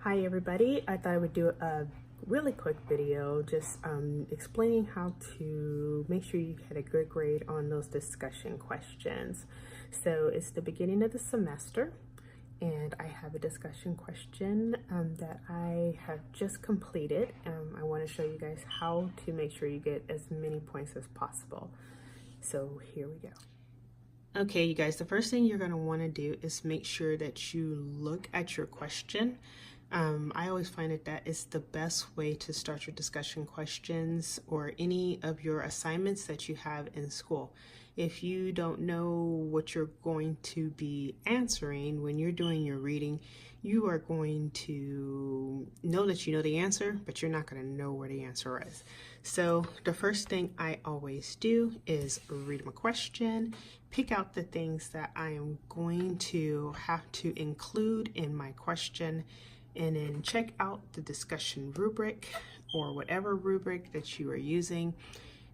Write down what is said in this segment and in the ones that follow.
Hi everybody, I thought I would do a really quick video just explaining how to make sure you get a good grade on those discussion questions. So it's the beginning of the semester and I have a discussion question that I have just completed. I want to show you guys how to make sure you get as many points as possible. So here we go. Okay, you guys, the first thing you're going to want to do is make sure that you look at your question. I always find that is the best way to start your discussion questions or any of your assignments that you have in school. If you don't know what you're going to be answering when you're doing your reading, you are going to know that you know the answer, but you're not going to know where the answer is. So the first thing I always do is read my question, pick out the things that I am going to have to include in my question, and then check out the discussion rubric or whatever rubric that you are using,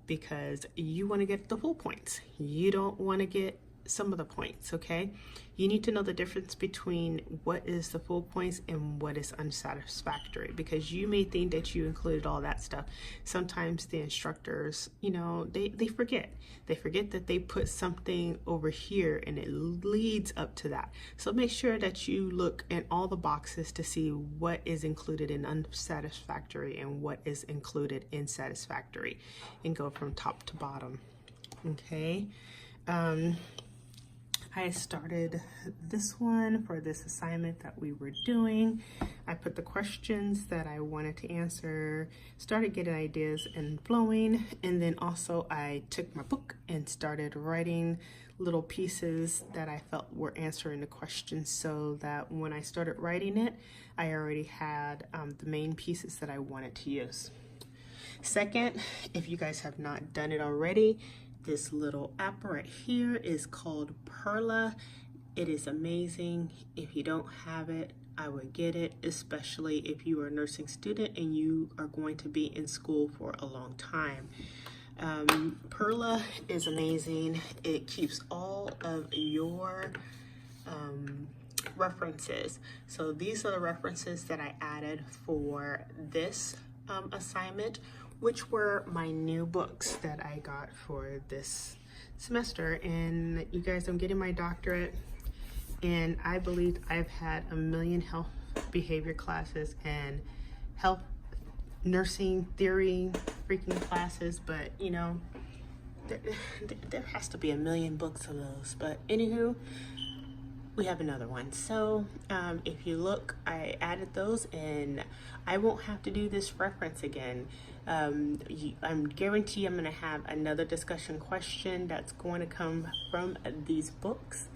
because you want to get the full points. You don't want to get some of the points, okay? You need to know the difference between what is the full points and what is unsatisfactory, because you may think that you included all that stuff. Sometimes the instructors, you know, they forget. They forget that they put something over here and it leads up to that. So make sure that you look in all the boxes to see what is included in unsatisfactory and what is included in satisfactory, and go from top to bottom, okay? I started this one for this assignment that we were doing. I put the questions that I wanted to answer, started getting ideas and flowing, and then also I took my book and started writing little pieces that I felt were answering the questions, so that when I started writing it, I already had the main pieces that I wanted to use. Second, if you guys have not done it already, this little app right here is called Perla. It is amazing. If you don't have it, I would get it, especially if you are a nursing student and you are going to be in school for a long time. Perla is amazing. It keeps all of your references. So these are the references that I added for this assignment, which were my new books that I got for this semester. And you guys, I'm getting my doctorate, and I believe I've had a million health behavior classes and health nursing theory freaking classes, but you know, there has to be a million books of those. But anywho, we have another one. So if you look, I added those, and I won't have to do this reference again. I'm guarantee I'm going to have another discussion question that's going to come from these books,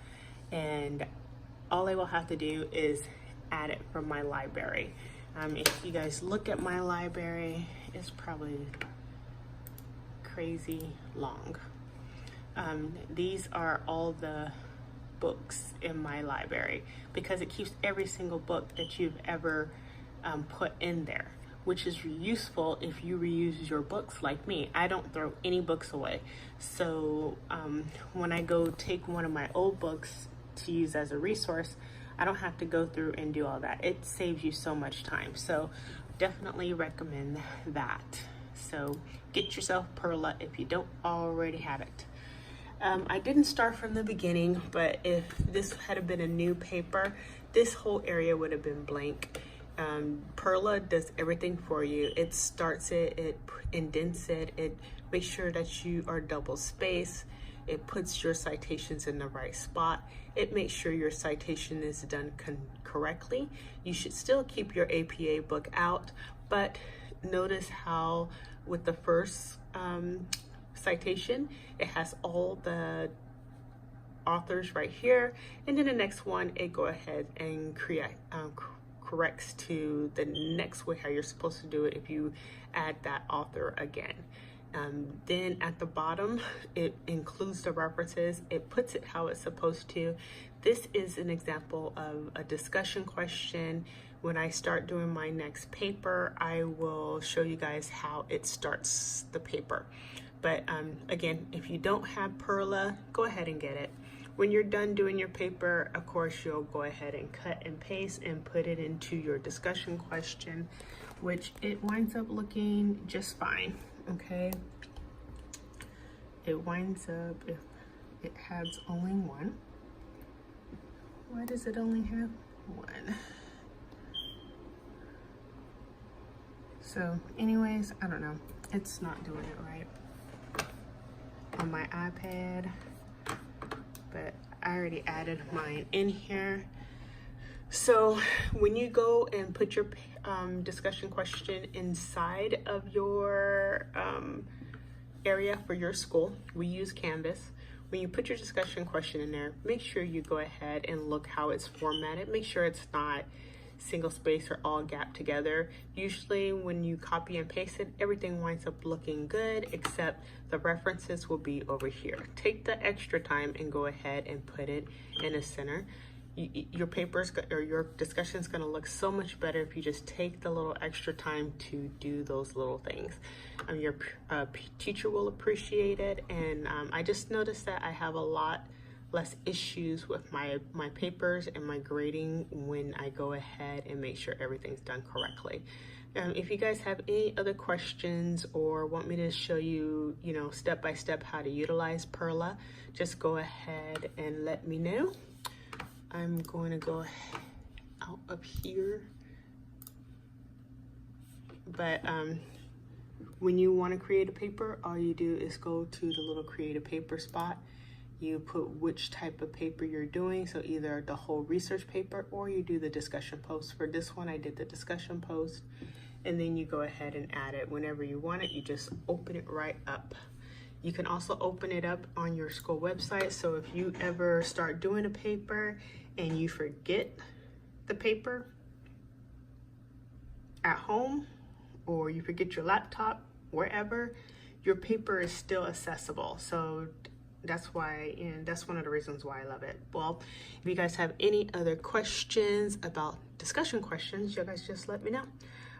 and all I will have to do is add it from my library. If you guys look at my library, it's probably crazy long. These are all the books in my library, because it keeps every single book that you've ever put in there, which is useful if you reuse your books like me. I don't throw any books away. So when I go take one of my old books to use as a resource, I don't have to go through and do all that. It saves you so much time. So definitely recommend that. So get yourself Perla if you don't already have it. I didn't start from the beginning, but if this had been a new paper, this whole area would have been blank. Perla does everything for you. It starts it, it indents it, it makes sure that you are double spaced, it puts your citations in the right spot, it makes sure your citation is done correctly. You should still keep your APA book out, but notice how with the first citation, it has all the authors right here, and then the next one, it go ahead and corrects to the next way how you're supposed to do it if you add that author again. Then at the bottom, it includes the references, it puts it how it's supposed to. This is an example of a discussion question. When I start doing my next paper, I will show you guys how it starts the paper. But again, if you don't have Perla, go ahead and get it. When you're done doing your paper, of course, you'll go ahead and cut and paste and put it into your discussion question, which it winds up looking just fine, okay? It winds up, if it has only one. Why does it only have one? So anyways, I don't know. It's not doing it right on my iPad, but I already added mine in here. So when you go and put your discussion question inside of your area for your school, we use Canvas. When you put your discussion question in there, make sure you go ahead and look how it's formatted. Make sure it's not single space or all gap together. Usually when you copy and paste it, everything winds up looking good, except the references will be over here. Take the extra time and go ahead and put it in the center. Your papers or your discussion is going to look so much better if you just take the little extra time to do those little things. Your teacher will appreciate it, and I just noticed that I have a lot less issues with my papers and my grading when I go ahead and make sure everything's done correctly. If you guys have any other questions or want me to show you, step by step how to utilize Perla, just go ahead and let me know. I'm going to go out of here. But when you want to create a paper, all you do is go to the little create a paper spot. You put which type of paper you're doing, so either the whole research paper or you do the discussion post. For this one, I did the discussion post, and then you go ahead and add it. Whenever you want it, you just open it right up. You can also open it up on your school website, so if you ever start doing a paper and you forget the paper at home, or you forget your laptop, wherever, your paper is still accessible. So that's why, and that's one of the reasons why I love it. Well, if you guys have any other questions about discussion questions, you guys just let me know.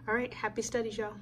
All right, happy studies, y'all.